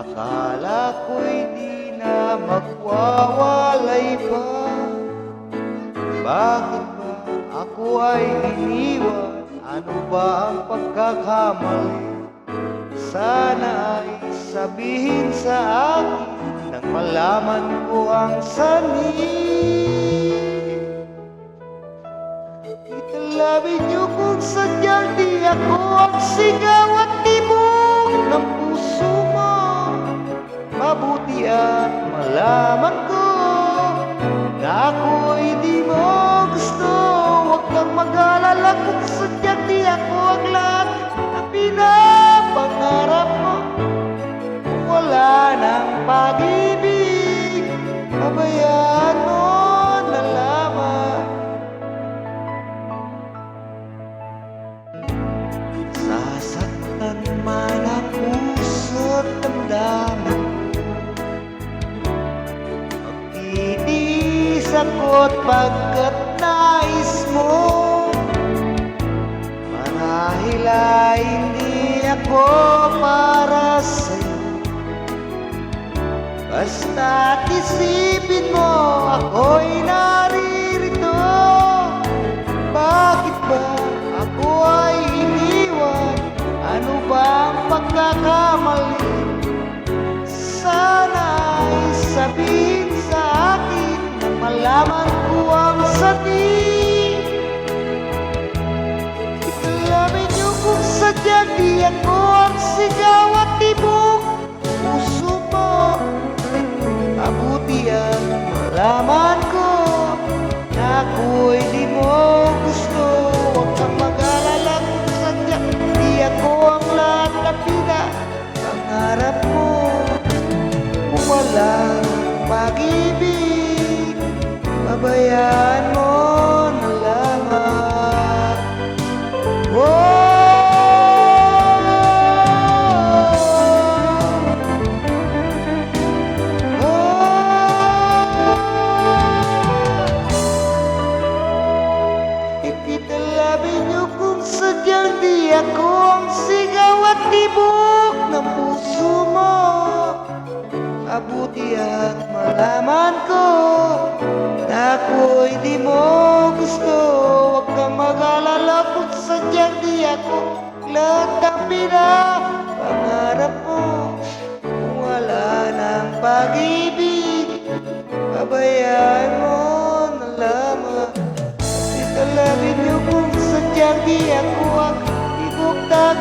Akala ko'y di na magwawalay pa. Bakit ba ako ay iniwan? Ano ba ang pagkakamali? Sana ay sabihin sa akin nang malaman ko ang sanib. Italabin niyo kung sadyang di ako ang sigaw at tibok ng puso mo. Mabuti at malaman ko na ako'y di mo gusto. Huwag kang mag-alala kung sadyang di ako ang lahat na pinapangarap mo. Kung wala ng pag-ibig, pabayaan mo na lamang. Sasaktan man ang puso't damdamin, magtitiis ako't pagkat nais mo. Marahil ay hindi ako para sa'yo, basta't isipin mo ako'y naririto. Bakit ba ako ay iniwan? Ano ba ang pagkakamali? Sana ay sabihin sa akin nang malaman ko ang sanib. Italamin niyo kung sadyang di ako ang sigaw at tibok puso mo. Mabuti ang malaman ko na ako'y di mo gusto. Huwag kang mag-alala kung sadyang di ako ang lahat na pinapangarap mo. Kung walang pag-ibig, pabayaan mo na lamang. Ikitalabin niyo kung sadyang di ako ang sigaw at tibok ng puso mo. Mabuti at malaman ko na ako'y di mo gusto. Huwag kang mag-alala kung sadyang di ako lahat ng pinapangarap mo. Kung wala ng pag-ibig, pabayaan mo na lamang. Italabin niyo kung sadyang di ako ang ibuktak